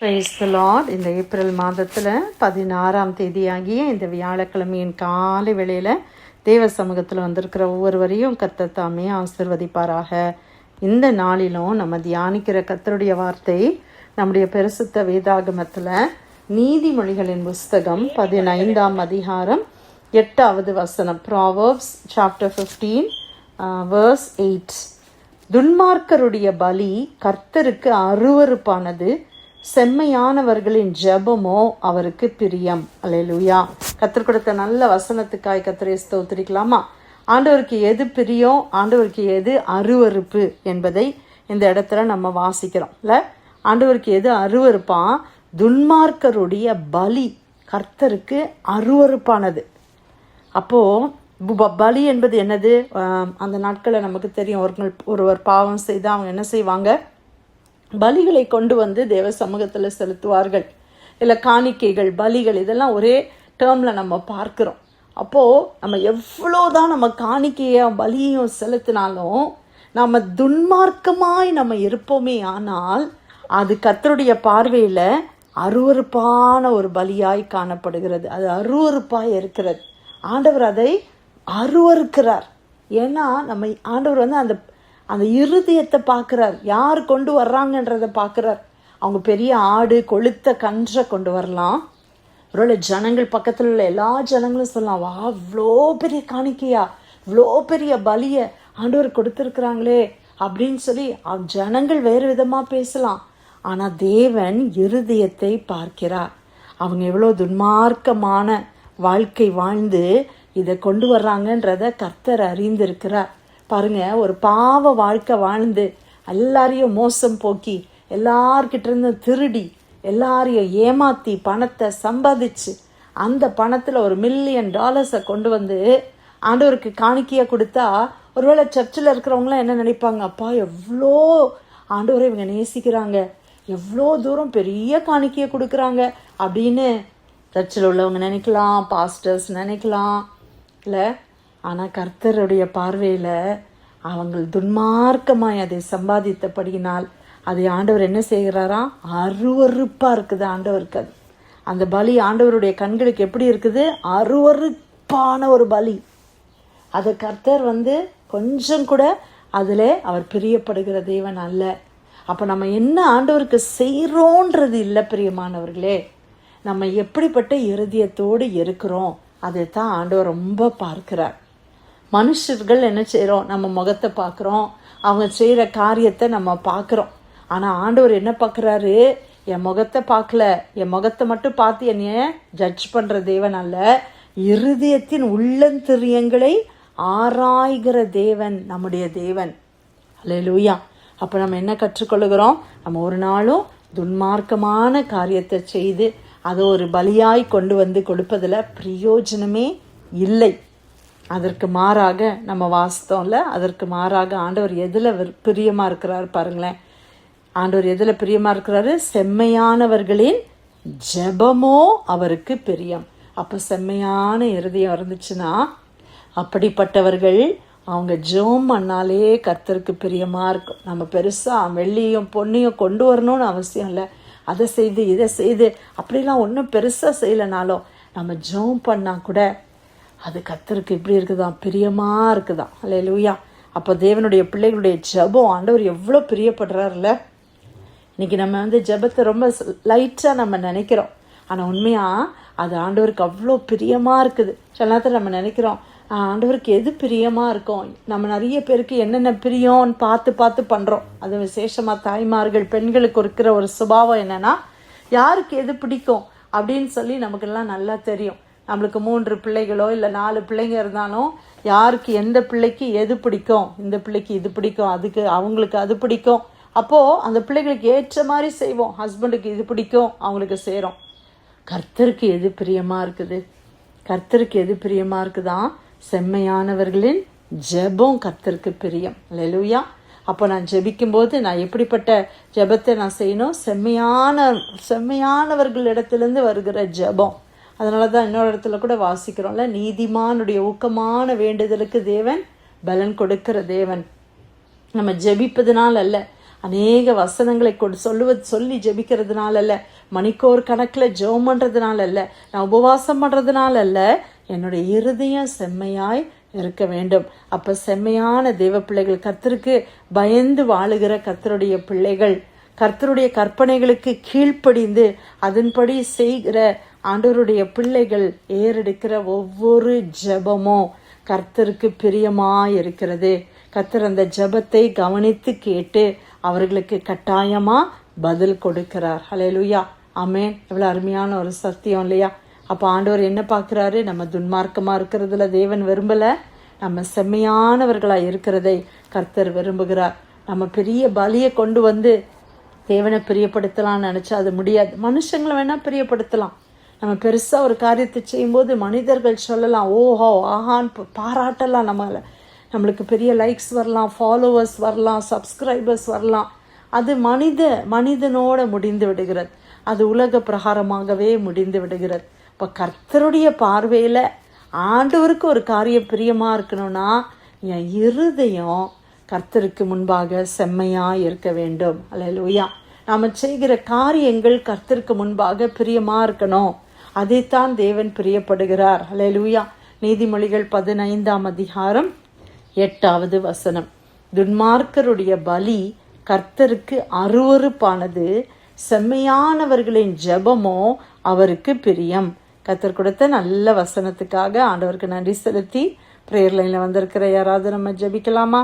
Praise the Lord. இந்த April மாதத்தில் 16ஆம் தேதியாகிய இந்த வியாழக்கிழமையின் காலை வேளையில் தேவ சமூகத்தில் வந்திருக்கிற ஒவ்வொருவரையும் கர்த்தர் தாமே ஆசீர்வதிப்பாராக. இந்த நாளிலும் நம்ம தியானிக்கிற கர்த்தருடைய வார்த்தை நம்முடைய பரிசுத்த வேதாகமத்தில் நீதிமொழிகளின் புஸ்தகம் 15ஆம் அதிகாரம் 8வது வசனம். Proverbs chapter 15 verse 8. துன்மார்க்கருடைய பலி கர்த்தருக்கு அருவருப்பானது, செம்மையானவர்களின் ஜெபமோ அவருக்கு பிரியம். அல்லேலூயா. கர்த்தர் கொடுத்த நல்ல வசனத்துக்காய் கர்த்தரை ஸ்தோத்திரிக்கலாமா? ஆண்டவருக்கு எது பிரியம், ஆண்டவருக்கு எது அருவருப்பு என்பதை இந்த இடத்துல நம்ம வாசிக்கிறோம் இல்ல. ஆண்டவருக்கு எது அருவருப்பா? துன்மார்க்கருடைய பலி கர்த்தருக்கு அருவருப்பானது. அப்போ பலி என்பது என்னது? அந்த நாட்களில் நமக்கு தெரியும், ஒருவர் பாவம் செய்து அவங்க என்ன செய்வாங்க? பலிகளை கொண்டு வந்து தேவ சமூகத்தில் செலுத்துவார்கள். இல்லை காணிக்கைகள், பலிகள், இதெல்லாம் ஒரே டேர்மில் நம்ம பார்க்குறோம். அப்போது நம்ம எவ்வளோதான் நம்ம காணிக்கையை பலியையும் செலுத்தினாலும் நம்ம துன்மார்க்கமாய் நம்ம இருப்போமே, ஆனால் அது கர்த்தருடைய பார்வையில் அருவருப்பான ஒரு பலியாய் காணப்படுகிறது. அது அருவருப்பாய் இருக்கிறது. ஆண்டவர் அதை அருவருக்கிறார். ஏன்னா நம்ம ஆண்டவர் வந்து அந்த இருதயத்தை பார்க்குறார். யார் கொண்டு வர்றாங்கன்றதை பார்க்குறார். அவங்க பெரிய ஆடு, கொளுத்த கன்றை கொண்டு வரலாம். ஒருவேளை ஜனங்கள் பக்கத்தில் உள்ள எல்லா ஜனங்களும் சொல்லலாம், வா இவ்வளோ பெரிய காணிக்கையா, இவ்வளோ பெரிய பலியை ஆண்டவர் கொடுத்துருக்குறாங்களே அப்படின்னு சொல்லி ஜனங்கள் வேறு விதமாக பேசலாம். ஆனால் தேவன் இருதயத்தை பார்க்கிறார். அவங்க எவ்வளோ துன்மார்க்கமான வாழ்க்கை வாழ்ந்து இதை கொண்டு வர்றாங்கன்றத கர்த்தர் அறிந்திருக்கிறார். பாருங்க, ஒரு பாவ வாழ்க்கை வாழ்ந்து எல்லாரையும் மோசம் போக்கி, எல்லார்கிட்ட இருந்து திருடி, எல்லாரையும் ஏமாத்தி பணத்தை சம்பாதிச்சு அந்த பணத்தில் $1 மில்லியன் கொண்டு வந்து ஆண்டவருக்கு காணிக்கையாக கொடுத்தா, ஒருவேளை சர்ச்சில் இருக்கிறவங்களாம் என்ன நினைப்பாங்க? அப்பா எவ்வளோ ஆண்டவரை இவங்க நேசிக்கிறாங்க, எவ்வளோ தூரம் பெரிய காணிக்கையை கொடுக்குறாங்க அப்படின்னு சர்ச்சில் உள்ளவங்க நினைக்கலாம், பாஸ்டர்ஸ் நினைக்கலாம் இல்லை. ஆனால் கர்த்தருடைய பார்வையில் அவங்க துன்மார்க்கமாய் அதை சம்பாதித்தபடியினால் அதை ஆண்டவர் என்ன செய்கிறாராம்? அருவருப்பாக இருக்குது ஆண்டவருக்கு. அது அந்த பலி ஆண்டவருடைய கண்களுக்கு எப்படி இருக்குது? அருவருப்பான ஒரு பலி. அதை கர்த்தர் வந்து கொஞ்சம் கூட அதில் அவர் பிரியப்படுகிற தேவன் அல்ல. அப்போ நம்ம என்ன ஆண்டவருக்கு செய்கிறோன்றது இல்லை பிரியமானவர்களே. நம்ம எப்படிப்பட்ட இருதயத்தோடு இருக்கிறோம் அதை தான் ஆண்டவர் ரொம்ப பார்க்கிறார். மனுஷர்கள் என்ன செய்கிறோம்? நம்ம முகத்தை பார்க்குறோம், அவங்க செய்கிற காரியத்தை நம்ம பார்க்குறோம். ஆனால் ஆண்டவர் என்ன பார்க்குறாரு? என் முகத்தை பார்க்கல, என் முகத்தை மட்டும் பார்த்து என்னைய ஜட்ஜ் பண்ணுற தேவன் அல்ல, இருதயத்தின் உள்ளந்திரியங்களை ஆராய்கிற தேவன் நம்முடைய தேவன். அல்லேலூயா. அப்போ நம்ம என்ன கற்றுக்கொள்கிறோம்? நம்ம ஒரு நாளும் துன்மார்க்கமான காரியத்தை செய்து அதை ஒரு பலியாய் கொண்டு வந்து கொடுப்பதில் பிரயோஜனமே இல்லை. அதற்கு மாறாக நம்ம வாசித்தோம்ல, அதற்கு மாறாக ஆண்டவர் எதில் பிரியமாக இருக்கிறார் பாருங்களேன். ஆண்டவர் எதில் பிரியமாக இருக்கிறாரு? செம்மையானவர்களின் ஜெபமோ அவருக்கு பிரியம். அப்போ செம்மையான இருதயம் இருந்துச்சுன்னா அப்படிப்பட்டவர்கள் அவங்க ஜெபம் பண்ணாலே கர்த்தருக்கு பிரியமாக இருக்கும். நம்ம பெருசாக வெள்ளியும் பொன்னியும் கொண்டு வரணும்னு அவசியம் இல்லை. அதை செய்து இதை செய்து அப்படிலாம் ஒன்றும் பெருசாக செய்யலைனாலும் நம்ம ஜெபம் பண்ணால் கூட அது கர்த்தருக்கு எப்படி இருக்குதான்? பிரியமாக இருக்குதான். அல்லேலூயா. அப்போ தேவனுடைய பிள்ளைகளுடைய ஜெபம் ஆண்டவர் எவ்வளோ பிரியப்படுறாருல்ல. இன்றைக்கி நம்ம வந்து ஜெபத்தை ரொம்ப லைட்டாக நம்ம நினைக்கிறோம். ஆனால் உண்மையாக அது ஆண்டவருக்கு அவ்வளோ பிரியமாக இருக்குது. சில நேரத்தில் நம்ம நினைக்கிறோம், ஆண்டவருக்கு எது பிரியமாக இருக்கும்? நம்ம நிறைய பேருக்கு என்னென்ன பிரியம்னு பார்த்து பார்த்து பண்ணுறோம். அது விசேஷமாக தாய்மார்கள், பெண்களுக்கு இருக்கிற ஒரு சுபாவம் என்னென்னா, யாருக்கு எது பிடிக்கும் அப்படின்னு சொல்லி நமக்கெல்லாம் நல்லா தெரியும். நம்மளுக்கு 3 பிள்ளைகளோ இல்லை 4 பிள்ளைங்க இருந்தாலும் யாருக்கு எந்த பிள்ளைக்கு எது பிடிக்கும், இந்த பிள்ளைக்கு இது பிடிக்கும், அதுக்கு அவங்களுக்கு அது பிடிக்கும். அப்போது அந்த பிள்ளைகளுக்கு ஏற்ற மாதிரி செய்வோம். ஹஸ்பண்டுக்கு இது பிடிக்கும், அவங்களுக்கு செய்கிறோம். கர்த்தருக்கு எது பிரியமாக இருக்குது? கர்த்தருக்கு எது பிரியமாக இருக்குதான்? செம்மையானவர்களின் ஜெபம் கர்த்தருக்கு பிரியம். அல்லேலூயா. அப்போ நான் ஜெபிக்கும்போது நான் எப்படிப்பட்ட ஜெபத்தை நான் செய்யணும்? செம்மையானவர்களிடத்திலிருந்து வருகிற ஜெபம். அதனால தான் இன்னொரு இடத்துல கூட வாசிக்கிறோம்ல, நீதிமானுடைய ஊக்கமான வேண்டுதலுக்கு தேவன் பலன் கொடுக்கிற தேவன். நம்ம ஜெபிப்பதுனால அல்ல, அநேக வசனங்களை சொல்லி ஜெபிக்கிறதுனால அல்ல, மணிக்கோர் கணக்கில் ஜெபம் பண்ணுறதுனால அல்ல, நான் உபவாசம் பண்ணுறதுனால அல்ல, என்னுடைய இருதயம் செம்மையாய் இருக்க வேண்டும். அப்போ செம்மையான தேவ பிள்ளைகள், கர்த்தருக்கு பயந்து வாழுகிற கர்த்தருடைய பிள்ளைகள், கர்த்தருடைய கற்பனைகளுக்கு கீழ்ப்படிந்து அதன்படி செய்கிற ஆண்டவருடைய பிள்ளைகள் ஏறெடுக்கிற ஒவ்வொரு ஜெபமும் கர்த்தருக்கு பிரியமாய் இருக்கிறது. கர்த்தர் அந்த ஜெபத்தை கவனித்து கேட்டு அவர்களுக்கு கட்டாயமா பதில் கொடுக்கிறார். ஹல்லேலூயா, ஆமென். எவ்வளவு அருமையான ஒரு சத்தியம் இல்லையா? அப்போ ஆண்டவர் என்ன பார்க்குறாரு? நம்ம துன்மார்க்கமா இருக்கிறதுல தேவன் விரும்பல, நம்ம செம்மையானவர்களா இருக்கிறதை கர்த்தர் விரும்புகிறார். நம்ம பெரிய பலியை கொண்டு வந்து தேவனை பிரியப்படுத்தலாம்னு நினைச்சா அது முடியாது. மனுஷங்களை வேணா பிரியப்படுத்தலாம். நம்ம பெருசா ஒரு காரியத்தை செய்யும்போது மனிதர்கள் சொல்லலாம், ஓஹோ ஆஹான்னு பாராட்டலாம், நம்மளுக்கு பெரிய லைக்ஸ் வரலாம், ஃபாலோவர்ஸ் வரலாம், சப்ஸ்கிரைபர்ஸ் வரலாம். அது மனிதனோட முடிந்து விடுகிறது. அது உலக பிரகாரமாகவே முடிந்து விடுகிறது. இப்போ கர்த்தருடைய பார்வையில் ஆண்டவருக்கு ஒரு காரியம் பிரியமாக இருக்கணும்னா என் இருதயம் கர்த்தருக்கு முன்பாக செம்மையாக இருக்க வேண்டும். அல்லேலூயா. நாம் செய்கிற காரியங்கள் கர்த்தருக்கு முன்பாக பிரியமாக இருக்கணும். அதைத்தான் தேவன் பிரியப்படுகிறார். அல்லேலூயா. நீதிமொழிகள் 15ஆம் அதிகாரம் 8வது வசனம், துன்மார்க்கருடைய பலி கர்த்தருக்கு அருவருப்பானது, செம்மையானவர்களின் ஜெபமோ அவருக்கு பிரியம். கர்த்தர் கொடுத்த நல்ல வசனத்துக்காக ஆண்டவருக்கு நன்றி செலுத்தி பிரேயர் லைன்ல வந்திருக்கிற யாராவது நம்ம ஜெபிக்கலாமா?